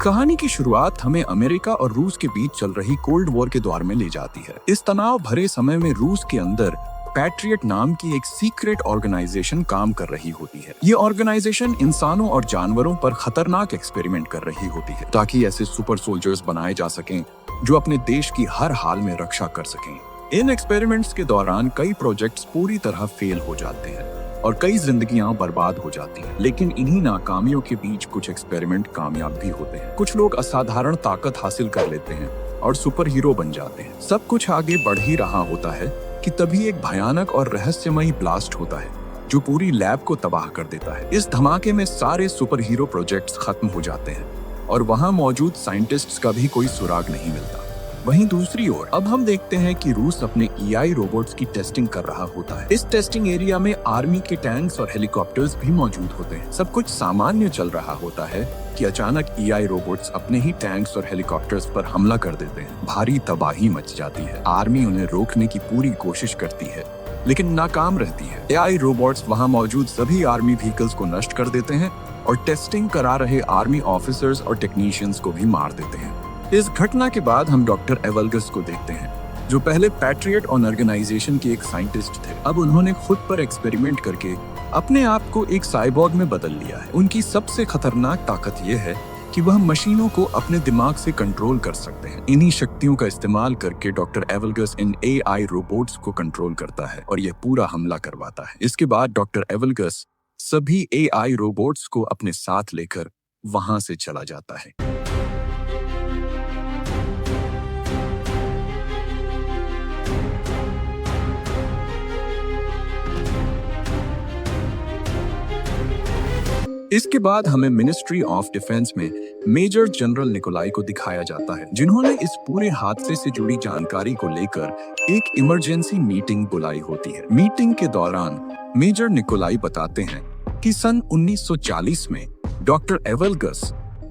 कहानी की शुरुआत हमें अमेरिका और रूस के बीच चल रही कोल्ड वॉर के दौर में ले जाती है। इस तनाव भरे समय में रूस के अंदर पैट्रियट नाम की एक सीक्रेट ऑर्गेनाइजेशन काम कर रही होती है। ये ऑर्गेनाइजेशन इंसानों और जानवरों पर खतरनाक एक्सपेरिमेंट कर रही होती है ताकि ऐसे सुपर सोल्जर्स बनाए जा सकें जो अपने देश की हर हाल में रक्षा कर सकें। इन एक्सपेरिमेंट्स के दौरान कई प्रोजेक्ट्स पूरी तरह फेल हो जाते हैं और कई जिंदगियां बर्बाद हो जाती हैं। लेकिन इन्हीं नाकामियों के बीच कुछ एक्सपेरिमेंट कामयाब भी होते हैं। कुछ लोग असाधारण ताकत हासिल कर लेते हैं और सुपर हीरो बन जाते हैं। सब कुछ आगे बढ़ ही रहा होता है कि तभी एक भयानक और रहस्यमयी ब्लास्ट होता है जो पूरी लैब को तबाह कर देता है। इस धमाके में सारे सुपर हीरो प्रोजेक्ट्स खत्म हो जाते हैं और वहां मौजूद साइंटिस्ट्स का भी कोई सुराग नहीं मिलता। वहीं दूसरी ओर अब हम देखते हैं कि रूस अपने एआई रोबोट्स की टेस्टिंग कर रहा होता है। इस टेस्टिंग एरिया में आर्मी के टैंक्स और हेलीकॉप्टर्स भी मौजूद होते हैं। सब कुछ सामान्य चल रहा होता है कि अचानक एआई रोबोट्स अपने ही टैंक्स और हेलीकॉप्टर्स पर हमला कर देते हैं। भारी तबाही मच जाती है। आर्मी उन्हें रोकने की पूरी कोशिश करती है लेकिन नाकाम रहती है। एआई रोबोट्स वहां मौजूद सभी आर्मी व्हीकल्स को नष्ट कर देते हैं और टेस्टिंग करा रहे आर्मी ऑफिसर्स और टेक्नीशियंस को भी मार देते हैं। इस घटना के बाद हम डॉक्टर एवलगस को देखते हैं जो पहले पैट्रियट ऑर्गेनाइजेशन के एक साइंटिस्ट थे। अब उन्होंने खुद पर एक्सपेरिमेंट करके अपने आप को एक साइबॉर्ग में बदल लिया है। उनकी सबसे खतरनाक ताकत यह है कि वह मशीनों को अपने दिमाग से कंट्रोल कर सकते हैं। इन्हीं शक्तियों का इस्तेमाल करके डॉक्टर एवलगस इन एआई रोबोट्स को कंट्रोल करता है और यह पूरा हमला करवाता है। इसके बाद डॉक्टर एवलगस सभी एआई रोबोट्स को अपने साथ लेकर वहां से चला जाता है। इसके बाद हमें मिनिस्ट्री ऑफ डिफेंस में मेजर जनरल निकोलाई को दिखाया जाता है जिन्होंने इस पूरे हादसे से जुड़ी जानकारी को लेकर एक इमरजेंसी मीटिंग बुलाई होती है। मीटिंग के दौरान मेजर निकोलाई बताते हैं कि सन 1940 में डॉक्टर एवलगस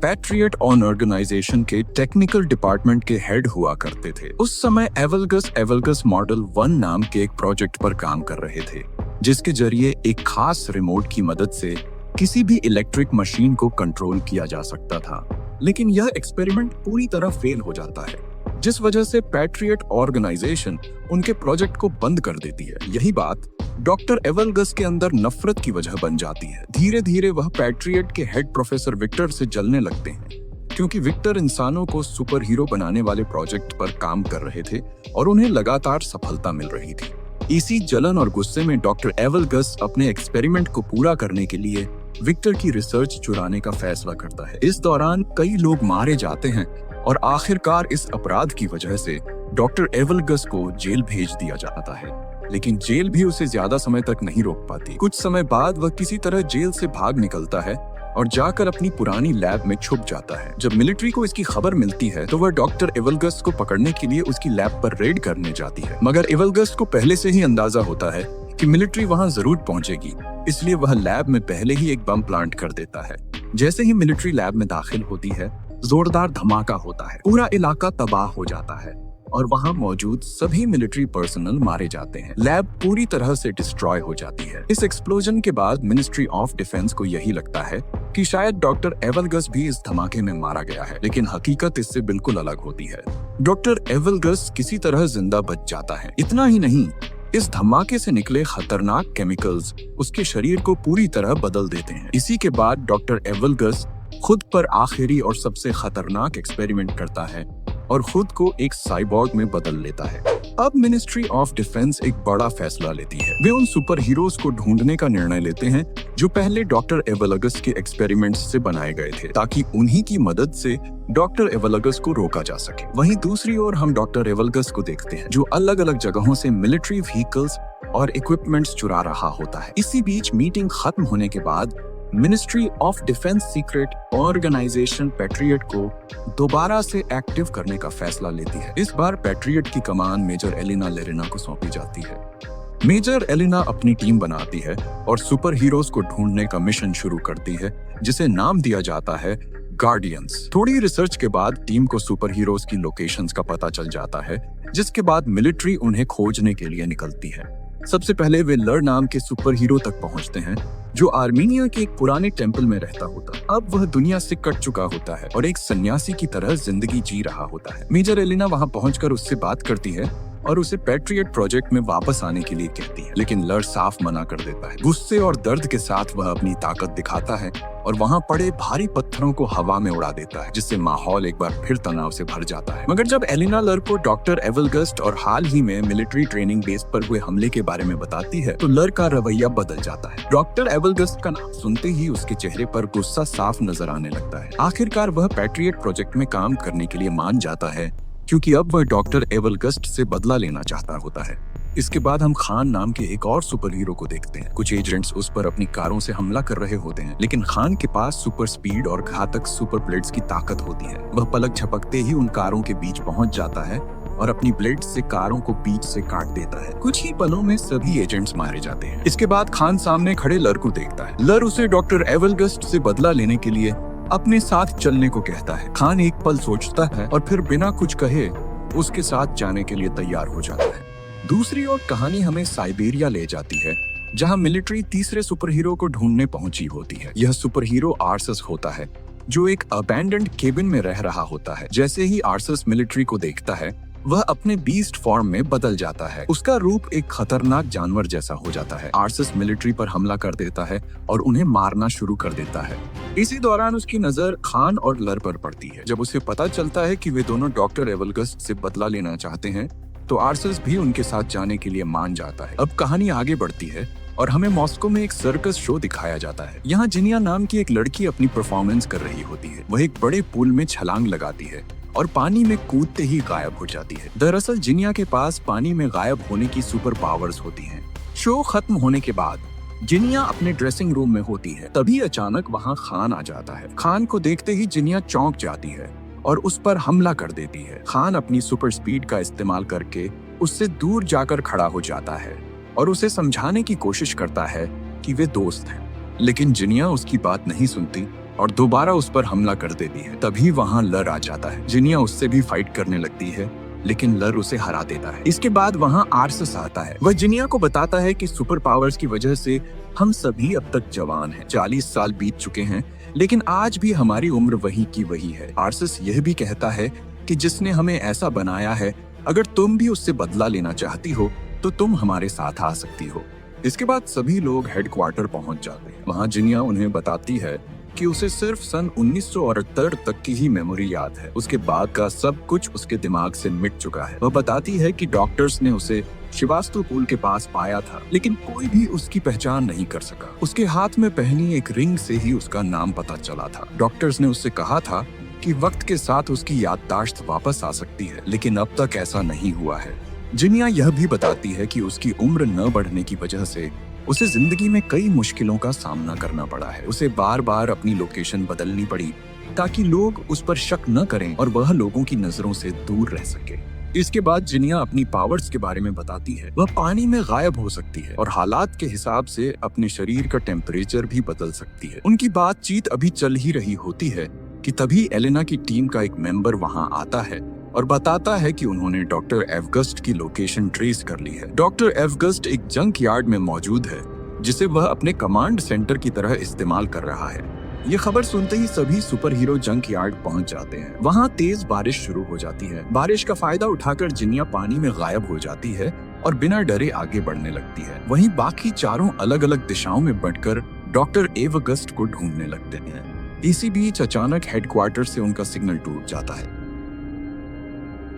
पैट्रियट ऑर्गेनाइजेशन के टेक्निकल डिपार्टमेंट के हेड हुआ करते थे। उस समय एवलगस मॉडल 1 नाम के एक प्रोजेक्ट पर काम कर रहे थे जिसके जरिए एक खास रिमोट की मदद से किसी भी इलेक्ट्रिक मशीन को कंट्रोल किया जा सकता था। लेकिन यह एक्सपेरिमेंट पूरी तरह फेल हो जाता है जिस वजह से पैट्रियट ऑर्गेनाइजेशन उनके प्रोजेक्ट को बंद कर देती है। यही बात डॉक्टर एवलगस के अंदर नफरत की वजह बन जाती है। धीरे धीरे वह पैट्रियट के हेड प्रोफेसर विक्टर से जलने लगते हैं क्योंकि विक्टर इंसानों को सुपर हीरो बनाने वाले प्रोजेक्ट पर काम कर रहे थे और उन्हें लगातार सफलता मिल रही थी। इसी जलन और गुस्से में डॉक्टर एवलगस अपने एक्सपेरिमेंट को पूरा करने के लिए विक्टर की रिसर्च चुराने का फैसला करता है। इस दौरान कई लोग मारे जाते हैं और आखिरकार इस अपराध की वजह से डॉक्टर एवलगस को जेल भेज दिया जाता है। लेकिन जेल भी उसे ज्यादा समय तक नहीं रोक पाती। कुछ समय बाद वह किसी तरह जेल से भाग निकलता है और जाकर अपनी पुरानी लैब में छुप जाता है। जब मिलिट्री को इसकी खबर मिलती है तो वह डॉक्टर एवलगस को पकड़ने के लिए उसकी लैब पर रेड करने जाती है। मगर एवलगस को पहले से ही अंदाजा होता है कि मिलिट्री वहां जरूर पहुंचेगी, इसलिए वह लैब में पहले ही एक बम प्लांट कर देता है। जैसे ही मिलिट्री लैब में दाखिल होती है जोरदार धमाका होता है। पूरा इलाका तबाह हो जाता है और वहां मौजूद सभी मिलिट्री पर्सनल मारे जाते हैं। लैब पूरी तरह से डिस्ट्रॉय हो जाती है। इस एक्सप्लोजन के बाद मिनिस्ट्री ऑफ डिफेंस को यही लगता है कि शायद डॉक्टर एवलगस भी इस धमाके में मारा गया है, लेकिन हकीकत इससे बिल्कुल अलग होती है। डॉक्टर एवलगस किसी तरह जिंदा बच जाता है। इतना ही नहीं, इस धमाके से निकले खतरनाक केमिकल्स उसके शरीर को पूरी तरह बदल देते हैं। इसी के बाद डॉक्टर एवलगस खुद पर आखिरी और सबसे खतरनाक एक्सपेरिमेंट करता है और खुद को एक साइबॉर्ग में बदल लेता है। अब मिनिस्ट्री ऑफ डिफेंस एक बड़ा फैसला लेती है। वे उन सुपर हीरोज को ढूंढने का निर्णय लेते हैं जो पहले डॉक्टर एवलगस के एक्सपेरिमेंट्स से बनाए गए थे ताकि उन्हीं की मदद से डॉक्टर एवलगस को रोका जा सके। वहीं दूसरी ओर हम डॉक्टर एवलगस को देखते हैं जो अलग अलग जगहों से मिलिट्री व्हीकल्स और इक्विपमेंट्स चुरा रहा होता है। इसी बीच मीटिंग खत्म होने के बाद Ministry of Defence secret organisation Patriot को दोबारा से एक्टिव करने का फैसला लेती है। इस बार पैट्रियट की कमान मेजर एलिना लेरिना को सौंपी जाती है। मेजर एलिना अपनी टीम बनाती है और सुपर हीरोज को ढूंढने का मिशन शुरू करती है जिसे नाम दिया जाता है गार्डियंस। थोड़ी रिसर्च के बाद टीम को सुपर हीरोज की लोकेशंस का पता चल जाता है जिसके बाद मिलिट्री उन्हें खोजने के लिए निकलती है। सबसे पहले वे लर नाम के सुपर हीरो तक पहुंचते हैं, जो आर्मीनिया के एक पुराने टेम्पल में रहता होता। अब वह दुनिया से कट चुका होता है और एक सन्यासी की तरह जिंदगी जी रहा होता है। मेजर एलिना वहां पहुंचकर उससे बात करती है और उसे पैट्रियट प्रोजेक्ट में वापस आने के लिए कहती है, लेकिन लर साफ मना कर देता है। गुस्से और दर्द के साथ वह अपनी ताकत दिखाता है और वहां पड़े भारी पत्थरों को हवा में उड़ा देता है, जिससे माहौल एक बार फिर तनाव से भर जाता है। मगर जब एलिना लर को डॉक्टर एवलगस्ट और हाल ही में मिलिट्री ट्रेनिंग बेस पर हुए हमले के बारे में बताती है, तो लर का रवैया बदल जाता है। डॉक्टर एवलगस्ट का नाम सुनते ही उसके चेहरे पर गुस्सा साफ नजर आने लगता है। आखिरकार वह पैट्रियट प्रोजेक्ट में काम करने के लिए मान जाता है, क्योंकि अब वह डॉक्टर एवलगस्ट से बदला लेना चाहता होता है। इसके बाद हम खान नाम के एक और सुपर हीरो को देखते हैं। कुछ एजेंट्स उस पर अपनी कारों से हमला कर रहे होते हैं, लेकिन खान के पास सुपर स्पीड और घातक सुपर ब्लेड्स की ताकत होती है। वह पलक झपकते ही उन कारों के बीच पहुंच जाता है और अपनी ब्लेड से कारों को बीच से काट देता है। कुछ ही पलों में सभी एजेंट्स मारे जाते हैं। इसके बाद खान सामने खड़े लर को देखता है। लर उसे डॉक्टर एवलगस्ट से बदला लेने के लिए अपने साथ चलने को कहता है। खान एक पल सोचता है और फिर बिना कुछ कहे उसके साथ जाने के लिए तैयार हो जाता है। दूसरी ओर कहानी हमें साइबेरिया ले जाती है, जहां मिलिट्री तीसरे सुपर हीरो को ढूंढने पहुंची होती है। यह सुपर हीरो आर्सस होता है, जो एक अबैंडन्ड केबिन में रह रहा होता है। जैसे ही आर्सस मिलिट्री को देखता है, वह अपने बीस्ट फॉर्म में बदल जाता है। उसका रूप एक खतरनाक जानवर जैसा हो जाता है। आर्सस मिलिट्री पर हमला कर देता है और उन्हें मारना शुरू कर देता है। इसी दौरान उसकी नजर खान और लर पर पड़ती है। जब उसे पता चलता है कि वे दोनों डॉक्टर एवलगस्ट से बदला लेना चाहते हैं, तो आर्सस भी उनके साथ जाने के लिए मान जाता है। अब कहानी आगे बढ़ती है और हमें मॉस्को में एक सर्कस शो दिखाया जाता है। यहाँ जिनिया नाम की एक लड़की अपनी परफॉर्मेंस कर रही होती है। वह एक बड़े पुल में छलांग लगाती है और पानी में कूदते ही गायब हो जाती है। दरअसल जिनिया के पास पानी में गायब होने की सुपर पावर्स होती हैं। शो खत्म होने के बाद जिनिया अपने ड्रेसिंग रूम में होती है। तभी अचानक वहाँ खान आ जाता है। खान को देखते ही जिनिया चौंक जाती है और उस पर हमला कर देती है। खान अपनी सुपर स्पीड का इस्तेमाल करके उससे दूर जाकर खड़ा हो जाता है और उसे समझाने की कोशिश करता है कि वे दोस्त हैं, लेकिन जिनिया उसकी बात नहीं सुनती और दोबारा उस पर हमला कर देती है। तभी वहाँ लर आ जाता है। जिनिया उससे भी फाइट करने लगती है, लेकिन लर उसे हरा देता है। इसके बाद वहाँ आर्सस आता है। वह जिनिया को बताता है कि सुपर पावर्स की वजह से हम सभी अब तक जवान हैं। 40 साल बीत चुके हैं, लेकिन आज भी हमारी उम्र वही की वही है। आर्सस यह भी कहता है कि जिसने हमें ऐसा बनाया है, अगर तुम भी उससे बदला लेना चाहती हो तो तुम हमारे साथ आ सकती हो। इसके बाद सभी लोग हेडक्वार्टर पहुंच जाते हैं। वहाँ जिनिया उन्हें बताती है कि उसे सिर्फ सन 1978 तक की ही मेमोरी याद है। उसके बाद का सब कुछ उसके दिमाग से मिट चुका है। वह बताती है कि डॉक्टर्स ने उसे शिवास्तु पुल के पास पाया था, लेकिन कोई भी उसकी पहचान नहीं कर सका। उसके हाथ में पहनी एक रिंग से ही उसका नाम पता चला था। डॉक्टर्स ने उससे कहा था कि वक्त के साथ उसकी याददाश्त वापस आ सकती है, लेकिन अब तक ऐसा नहीं हुआ है। जिनिया यह भी बताती है कि उसकी उम्र न बढ़ने की वजह से उसे जिंदगी में कई मुश्किलों का सामना करना पड़ा है। उसे बार बार अपनी लोकेशन बदलनी पड़ी ताकि लोग उस पर शक न करें और वह लोगों की नजरों से दूर रह सके। इसके बाद जिनिया अपनी पावर्स के बारे में बताती है। वह पानी में गायब हो सकती है और हालात के हिसाब से अपने शरीर का टेम्परेचर भी बदल सकती है। उनकी बातचीत अभी चल ही रही होती है कि तभी एलेना की टीम का एक मेंबर वहां आता है और बताता है कि उन्होंने डॉक्टर एवगस्ट की लोकेशन ट्रेस कर ली है। डॉक्टर एवगस्ट एक जंक यार्ड में मौजूद है, जिसे वह अपने कमांड सेंटर की तरह इस्तेमाल कर रहा है। ये खबर सुनते ही सभी सुपर हीरो जंक यार्ड पहुंच जाते हैं। वहाँ तेज बारिश शुरू हो जाती है। बारिश का फायदा उठाकर जिनिया पानी में गायब हो जाती है और बिना डरे आगे बढ़ने लगती है। वहीं बाकी चारों अलग अलग दिशाओं में बंटकर डॉक्टर एवगस्ट को ढूंढने लगते हैं। इसी बीच अचानक हेडक्वार्टर से उनका सिग्नल टूट जाता है।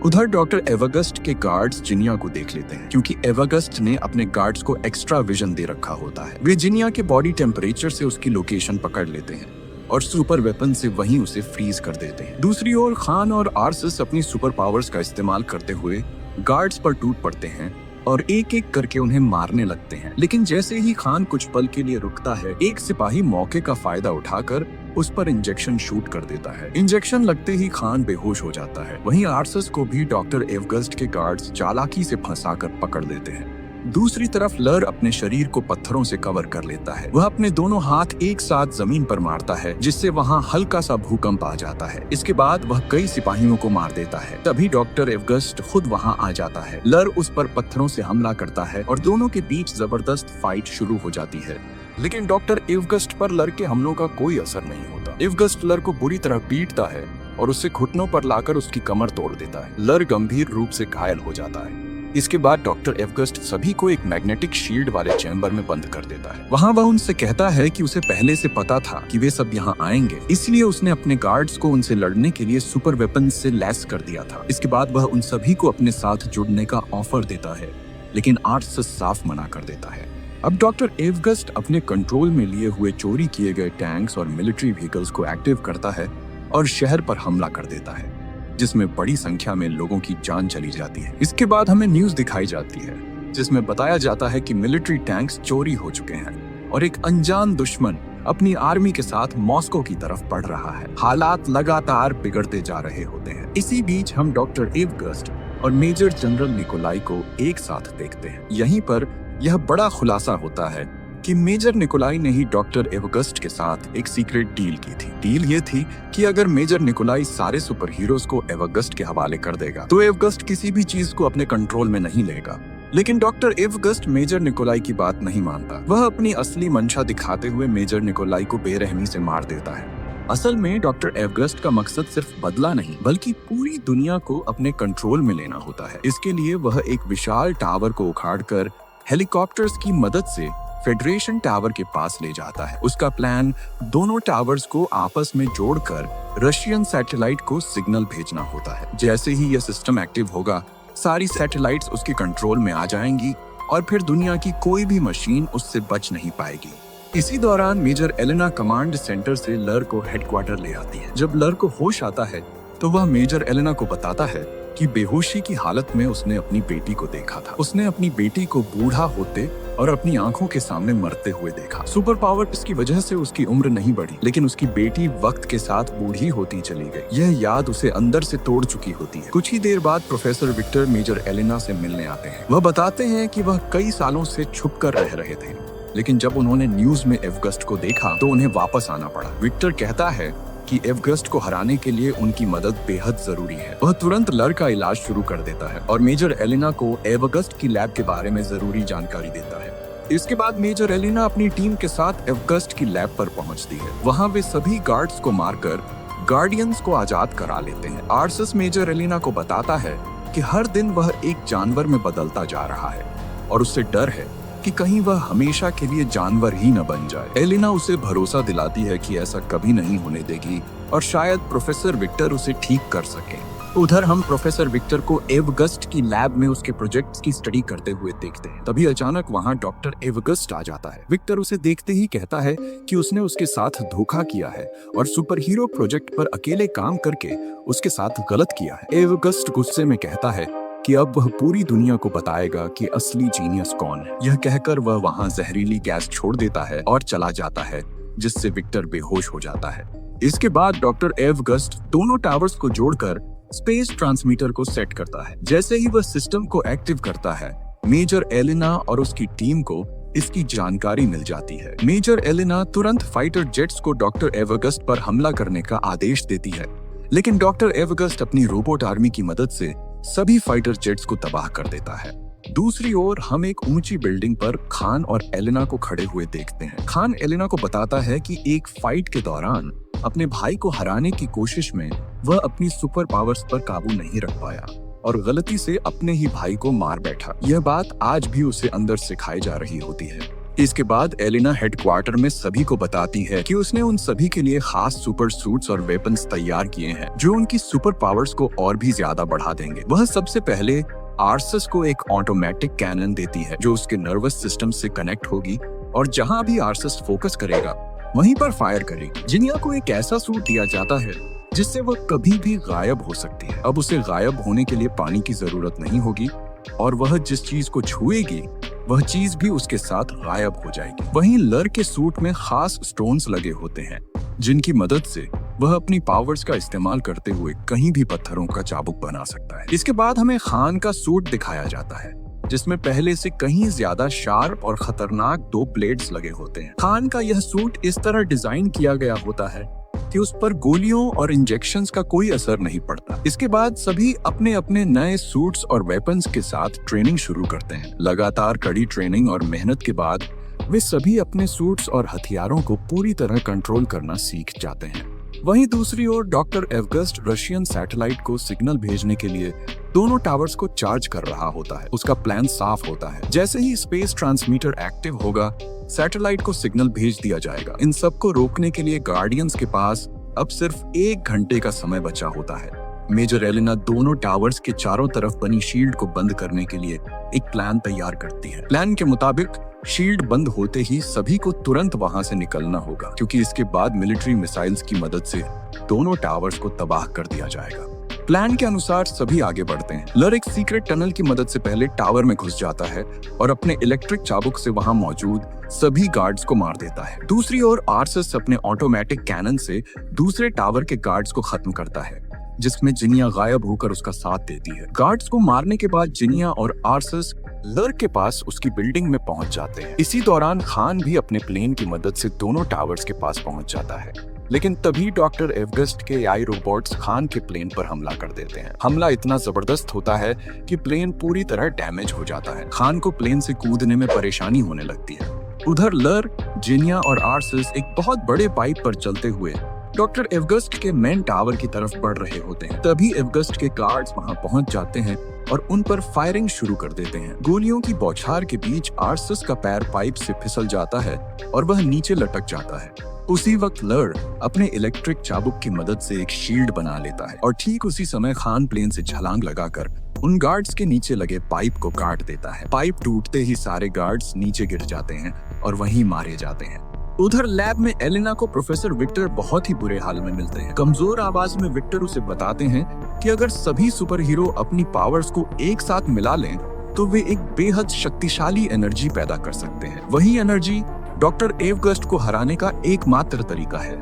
उधर डॉक्टर एवगस्ट के गार्ड्स जिनिया को देख लेते हैं, क्योंकि एवगस्ट ने अपने गार्ड्स को एक्स्ट्रा विजन दे रखा होता है। वे जिनिया के बॉडी टेम्परेचर से उसकी लोकेशन पकड़ लेते हैं और सुपर वेपन से वहीं उसे फ्रीज कर देते हैं। दूसरी ओर खान और आर्सस अपनी सुपर पावर्स का इस्तेमाल करते हुए गार्ड्स पर टूट पड़ते हैं और एक एक करके उन्हें मारने लगते हैं। लेकिन जैसे ही खान कुछ पल के लिए रुकता है, एक सिपाही मौके का फायदा उठाकर उस पर इंजेक्शन शूट कर देता है। इंजेक्शन लगते ही खान बेहोश हो जाता है। वहीं आर्सस को भी डॉक्टर एवगस्ट के गार्ड्स चालाकी से फंसाकर पकड़ लेते हैं। दूसरी तरफ लर अपने शरीर को पत्थरों से कवर कर लेता है। वह अपने दोनों हाथ एक साथ जमीन पर मारता है, जिससे वहाँ हल्का सा भूकंप आ जाता है। इसके बाद वह कई सिपाहियों को मार देता है। तभी डॉक्टर एवगस्ट खुद वहाँ आ जाता है। लर उस पर पत्थरों से हमला करता है और दोनों के बीच जबरदस्त फाइट शुरू हो जाती है। लेकिन डॉक्टर एवगस्ट पर लर के हमलों का कोई असर नहीं होता। एवगस्ट लर को बुरी तरह पीटता है और उससे घुटनों पर लाकर उसकी कमर तोड़ देता है। लर गंभीर रूप से घायल हो जाता है। इसके बाद डॉक्टर एवगस्ट सभी को एक मैग्नेटिक शील्ड वाले चैम्बर में बंद कर देता है। वहाँ वह उनसे कहता है कि उसे पहले से पता था कि वे सब यहाँ आएंगे, इसलिए उसने अपने गार्ड्स को उनसे लड़ने के लिए सुपर वेपन से लैस कर दिया था। इसके बाद वह उन सभी को अपने साथ जुड़ने का ऑफर देता है, लेकिन आर्ट्स साफ मना कर देता है। अब डॉक्टर एवगस्ट अपने कंट्रोल में लिए हुए चोरी किए गए टैंक्स और मिलिट्री व्हीकल्स को एक्टिव करता है और शहर पर हमला कर देता है, जिसमें बड़ी संख्या में लोगों की जान चली जाती है। इसके बाद हमें न्यूज़ दिखाई जाती है, जिसमें बताया जाता है कि मिलिट्री टैंक्स चोरी हो चुके हैं और एक अनजान दुश्मन अपनी आर्मी के साथ मॉस्को की तरफ बढ़ रहा है। हालात लगातार बिगड़ते जा रहे होते हैं। इसी बीच हम डॉक्टर एवगस्ट और मेजर जनरल निकोलाई को एक साथ देखते हैं। यहीं पर यह बड़ा खुलासा होता है कि मेजर निकोलाई ने ही डॉक्टर एवगस्ट के साथ एक सीक्रेट डील की थी। डील ये थी कि अगर मेजर निकोलाई सारे सुपर हीरोज को एवगस्ट के हवाले कर देगा तो एवगस्ट किसी भी चीज को अपने कंट्रोल में नहीं लेगा। लेकिन डॉक्टर एवगस्ट मेजर निकोलाई की बात नहीं मानता। वह अपनी असली मंशा दिखाते हुए मेजर निकोलाई को बेरहमी से मार देता है। असल में डॉक्टर एवगस्ट का मकसद सिर्फ बदला नहीं, बल्कि पूरी दुनिया को अपने कंट्रोल में लेना होता है। इसके लिए वह एक विशाल टावर को उखाड़कर हेलीकॉप्टर्स की मदद से फेडरेशन टावर के पास ले जाता है। उसका प्लान दोनों टावर्स को आपस में जोड़कर रशियन सैटेलाइट को सिग्नल भेजना होता है। जैसे ही यह सिस्टम एक्टिव होगा, सारी सैटेलाइट्स उसके कंट्रोल में आ जाएंगी और फिर दुनिया की कोई भी मशीन उससे बच नहीं पाएगी। इसी दौरान मेजर एलेना कमांड सेंटर से लर को हेडक्वार्टर ले आती है। जब लर को होश आता है तो वह मेजर एलेना को बताता है कि बेहोशी की हालत में उसने अपनी बेटी को देखा था। उसने अपनी बेटी को बूढ़ा होते और अपनी आंखों के सामने मरते हुए देखा। सुपर पावर्स की वजह से उसकी उम्र नहीं बढ़ी, लेकिन उसकी बेटी वक्त के साथ बूढ़ी होती चली गई। यह याद उसे अंदर से तोड़ चुकी होती है। कुछ ही देर बाद प्रोफेसर विक्टर मेजर एलेना से मिलने आते हैं। वह बताते हैं कि वह कई सालों से छुप कर रह रहे थे, लेकिन जब उन्होंने न्यूज में एवगस्ट को देखा तो उन्हें वापस आना पड़ा। विक्टर कहता है कि एवगस्ट को हराने के लिए उनकी मदद बेहद जरूरी है। वह तुरंत लर का इलाज शुरू कर देता है और मेजर एलेना को एवगस्ट की लैब के बारे में जरूरी जानकारी देता है। इसके बाद मेजर एलेना अपनी टीम के साथ एवगस्ट की लैब पर पहुंचती है। वहां वे सभी गार्ड्स को मारकर गार्डियंस को आजाद करा लेते हैं। आर्सस मेजर एलेना को बताता है कि हर दिन वह एक जानवर में बदलता जा रहा है और उससे डर है कि कहीं वह हमेशा के लिए जानवर ही न बन जाए। एलेना उसे भरोसा दिलाती है कि ऐसा कभी नहीं होने देगी और शायद प्रोफेसर विक्टर उसे ठीक कर सके। उधर हम प्रोफेसर विक्टर को एवगस्ट की लैब में उसके प्रोजेक्ट्स की स्टडी करते हुए देखते हैं। तभी अचानक वहाँ डॉक्टर एवगस्ट आ जाता है। विक्टर उसे देखते ही कहता है कि उसने उसके साथ धोखा किया है और सुपर हीरो प्रोजेक्ट पर अकेले काम करके उसके साथ गलत किया है। एवगस्ट गुस्से में कहता है कि अब वह पूरी दुनिया को बताएगा कि असली जीनियस कौन है। यह कहकर वह वहां जहरीली गैस छोड़ देता है और चला जाता है, जिससे विक्टर बेहोश हो जाता है। इसके बाद डॉक्टर एवगस्ट दोनों टावर्स को जोड़कर स्पेस ट्रांसमीटर को सेट करता है। जैसे ही वह सिस्टम को एक्टिव करता है, मेजर एलेना और उसकी टीम को इसकी जानकारी मिल जाती है। मेजर एलेना तुरंत फाइटर जेट्स को डॉक्टर एवगस्ट पर हमला करने का आदेश देती है, लेकिन डॉक्टर एवगस्ट अपनी रोबोट आर्मी की मदद से सभी फाइटर जेट्स को तबाह कर देता है। दूसरी ओर हम एक ऊंची बिल्डिंग पर खान और एलेना को खड़े हुए देखते हैं। खान एलेना को बताता है कि एक फाइट के दौरान अपने भाई को हराने की कोशिश में वह अपनी सुपर पावर्स पर काबू नहीं रख पाया और गलती से अपने ही भाई को मार बैठा। यह बात आज भी उसे अंदर सिखाई जा रही होती है। इसके बाद एलेना हेडक्वार्टर में सभी को बताती है कि उसने उन सभी के लिए खास सुपर सूट्स और वेपन्स तैयार किए हैं जो उनकी सुपर पावर्स को और भी ज्यादा बढ़ा देंगे। वह सबसे पहले आर्सस को एक ऑटोमेटिक कैनन देती है जो उसके नर्वस सिस्टम से कनेक्ट होगी और जहां भी आर्सस फोकस करेगा वहीं पर फायर करेगी। जिनिया को एक ऐसा सूट दिया जाता है जिससे वह कभी भी गायब हो सकती है। अब उसे गायब होने के लिए पानी की जरूरत नहीं होगी और वह जिस चीज को छुएगी वह चीज भी उसके साथ गायब हो जाएगी। वहीं लर के सूट में खास स्टोन्स लगे होते हैं जिनकी मदद से वह अपनी पावर्स का इस्तेमाल करते हुए कहीं भी पत्थरों का चाबुक बना सकता है। इसके बाद हमें खान का सूट दिखाया जाता है जिसमें पहले से कहीं ज्यादा शार्प और खतरनाक 2 ब्लेड्स लगे होते हैं। खान का यह सूट इस तरह डिजाइन किया गया होता है कि उस पर गोलियों और इंजेक्शंस का कोई असर नहीं पड़ता। इसके बाद सभी अपने अपने नए सूट्स और वेपन्स के साथ ट्रेनिंग शुरू करते हैं। लगातार कड़ी ट्रेनिंग और मेहनत के बाद वे सभी अपने सूट्स और हथियारों को पूरी तरह कंट्रोल करना सीख जाते हैं। वहीं दूसरी ओर डॉक्टर एवगस्ट रशियन सैटेलाइट को सिग्नल भेजने के लिए दोनों टावर्स को चार्ज कर रहा होता है। उसका प्लान साफ होता है, जैसे ही स्पेस ट्रांसमीटर एक्टिव होगा सैटेलाइट को सिग्नल भेज दिया जाएगा। इन सबको रोकने के लिए गार्डियंस के पास अब सिर्फ 1 घंटे का समय बचा होता है। मेजर एलेना दोनों टावर्स के चारों तरफ बनी शील्ड को बंद करने के लिए एक प्लान तैयार करती है। प्लान के मुताबिक शील्ड बंद होते ही सभी को तुरंत वहां से निकलना होगा, क्योंकि इसके बाद मिलिट्री मिसाइल्स की मदद से दोनों टावर्स को तबाह कर दिया जाएगा। प्लान के अनुसार सभी आगे बढ़ते हैं। लर एक सीक्रेट टनल की मदद से पहले टावर में घुस जाता है और अपने इलेक्ट्रिक चाबुक से वहां मौजूद सभी गार्ड्स को मार देता है। दूसरी ओर आर्सस अपने ऑटोमेटिक कैनन से दूसरे टावर के गार्ड्स को खत्म करता है, जिसमें जिनिया गायब होकर उसका साथ देती है। गार्ड्स को मारने के बाद जिनिया और आर्सस लर के पास उसकी बिल्डिंग में पहुंच जाते हैं। इसी दौरान खान भी अपने प्लेन की मदद से दोनों टावर्स के पास पहुंच जाता है, लेकिन तभी डॉक्टर एवगस्ट के एआई रोबोट्स खान के प्लेन पर हमला कर देते हैं। हमला इतना जबरदस्त होता है कि प्लेन पूरी तरह डैमेज हो जाता है। खान को प्लेन से कूदने में परेशानी होने लगती है। उधर लर, जिनिया और आर्सस एक बहुत बड़े पाइप पर चलते हुए डॉक्टर एवगस्ट के मेन टावर की तरफ बढ़ रहे होते हैं। तभी एवगस्ट के गार्ड्स वहां पहुंच जाते हैं और उन पर फायरिंग शुरू कर देते हैं। गोलियों की बौछार के बीच आर्सस का पैर पाइप से फिसल जाता है और वह नीचे लटक जाता है। उसी वक्त लर अपने इलेक्ट्रिक चाबुक की मदद से एक शील्ड बना लेता है और ठीक उसी समय खान प्लेन से छलांग लगाकर उन गार्ड्स के नीचे लगे पाइप को काट देता है। पाइप टूटते ही सारे गार्ड्स नीचे गिर जाते हैं और वहीं मारे जाते हैं। उधर लैब में एलेना को प्रोफेसर विक्टर बहुत ही बुरे हाल में मिलते हैं। कमजोर आवाज में विक्टर उसे बताते हैं कि अगर सभी सुपर हीरो अपनी पावर्स को एक साथ मिला लें तो वे एक बेहद शक्तिशाली एनर्जी पैदा कर सकते हैं। वही एनर्जी डॉक्टर एवगस्ट को हराने का एकमात्र तरीका है।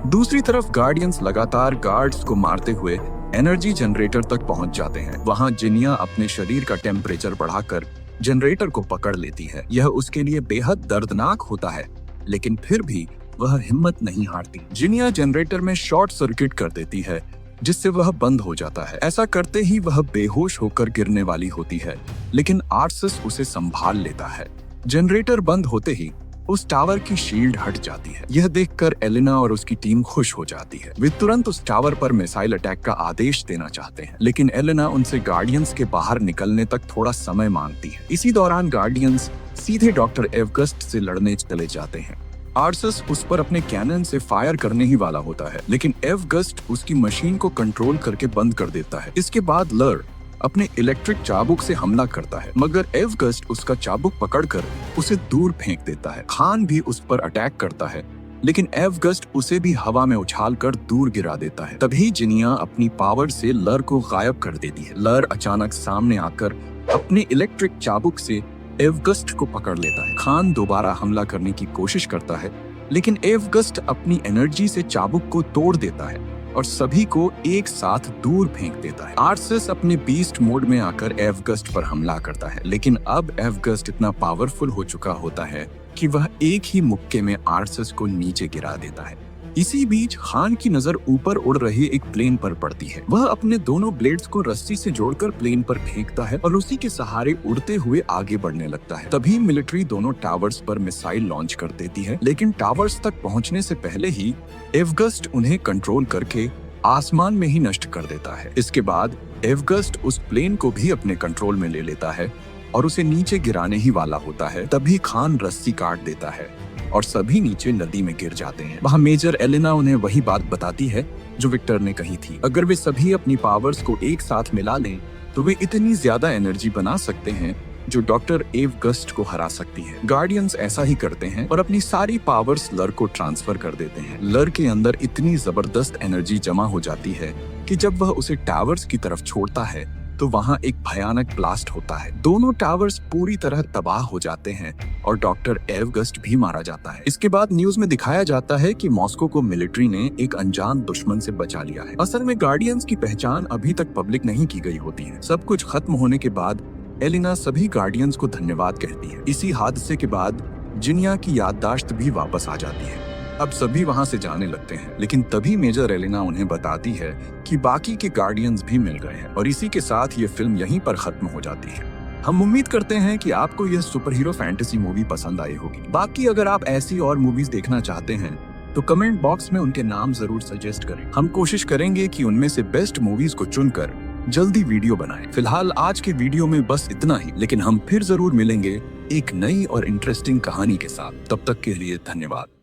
दूसरी तरफ गार्डियंस लगातार गार्ड्स को मारते हुए एनर्जी जनरेटर तक पहुंच जाते हैं। वहां जिनिया अपने शरीर का टेम्परेचर बढ़ाकर जनरेटर को पकड़ लेती है। यह उसके लिए बेहद दर्दनाक होता है, लेकिन फिर भी वह हिम्मत नहीं हारती। जिनिया जनरेटर में शॉर्ट सर्किट कर देती है, जिससे वह बंद हो जाता है। ऐसा करते ही वह बेहोश होकर गिरने वाली होती है, लेकिन आर्सस उसे संभाल लेता है। जनरेटर बंद होते ही उस टावर की शील्ड हट जाती है। यह देखकर एलेना और उसकी टीम खुश हो जाती है। वे तुरंत उस टावर पर मिसाइल अटैक का आदेश देना चाहते हैं, लेकिन एलेना उनसे गार्डियंस के बाहर निकलने तक थोड़ा समय मांगती है। इसी दौरान गार्डियंस सीधे डॉक्टर एवगस्ट से लड़ने चले जाते हैं। आर्सस उस पर अपने कैनन से फायर करने ही वाला होता है, लेकिन एवगस्ट उसकी मशीन को कंट्रोल करके बंद कर देता है। इसके बाद लर अपने इलेक्ट्रिक चाबुक से हमला करता है, मगर एवगस्ट उसका चाबुक पकड़कर उसे दूर फेंक देता है। खान भी उस पर अटैक करता है, लेकिन एवगस्ट उसे भी हवा में उछालकर दूर गिरा देता है। तभी जिनिया अपनी पावर से लर को गायब कर देती है। लर अचानक सामने आकर अपने इलेक्ट्रिक चाबुक से एवगस्ट को पकड़ लेता है। खान दोबारा हमला करने की कोशिश करता है, लेकिन एवगस्ट अपनी एनर्जी से चाबुक को तोड़ देता है और सभी को एक साथ दूर फेंक देता है। आर्सस अपने बीस्ट मोड में आकर एवगस्ट पर हमला करता है, लेकिन अब एवगस्ट इतना पावरफुल हो चुका होता है कि वह एक ही मुक्के में आर्सस को नीचे गिरा देता है। इसी बीच खान की नजर ऊपर उड़ रही एक प्लेन पर पड़ती है। वह अपने दोनों ब्लेड्स को रस्सी से जोड़कर प्लेन पर फेंकता है और उसी के सहारे उड़ते हुए आगे बढ़ने लगता है। तभी मिलिट्री दोनों टावर्स पर मिसाइल लॉन्च कर देती है, लेकिन टावर्स तक पहुंचने से पहले ही एवगस्ट उन्हें कंट्रोल करके आसमान में ही नष्ट कर देता है। इसके बाद एवगस्ट उस प्लेन को भी अपने कंट्रोल में ले लेता है और उसे नीचे गिराने ही वाला होता है। तभी खान रस्सी काट देता है और सभी नीचे नदी में गिर जाते हैं। वहाँ मेजर एलेना उन्हें वही बात बताती है जो विक्टर ने कही थी। अगर वे सभी अपनी पावर्स को एक साथ मिला लें तो वे इतनी ज्यादा एनर्जी बना सकते हैं जो डॉक्टर एवगस्ट को हरा सकती है। गार्डियंस ऐसा ही करते हैं और अपनी सारी पावर्स लर को ट्रांसफर कर देते हैं। लर के अंदर इतनी जबरदस्त एनर्जी जमा हो जाती है कि जब वह उसे टावर्स की तरफ छोड़ता है तो वहाँ एक भयानक ब्लास्ट होता है। दोनों टावर्स पूरी तरह तबाह हो जाते हैं और डॉक्टर एवगस्ट भी मारा जाता है। इसके बाद न्यूज में दिखाया जाता है कि मॉस्को को मिलिट्री ने एक अनजान दुश्मन से बचा लिया है। असल में गार्डियंस की पहचान अभी तक पब्लिक नहीं की गई होती है। सब कुछ खत्म होने के बाद एलिना सभी गार्डियंस को धन्यवाद कहती है। इसी हादसे के बाद जिनिया की याददाश्त भी वापस आ जाती है। अब सभी वहां से जाने लगते हैं, लेकिन तभी मेजर एलिना उन्हें बताती है कि बाकी के गार्डियंस भी मिल गए हैं। और इसी के साथ ये फिल्म यहीं पर खत्म हो जाती है। हम उम्मीद करते हैं कि आपको यह सुपर हीरो फैंटेसी मूवी पसंद आई होगी। बाकी अगर आप ऐसी और मूवीज देखना चाहते हैं तो कमेंट बॉक्स में उनके नाम जरूर सजेस्ट करें। हम कोशिश करेंगे कि उनमें से बेस्ट मूवीज को चुनकर जल्दी वीडियो बनाएं। फिलहाल आज के वीडियो में बस इतना ही, लेकिन हम फिर जरूर मिलेंगे एक नई और इंटरेस्टिंग कहानी के साथ। तब तक के लिए धन्यवाद।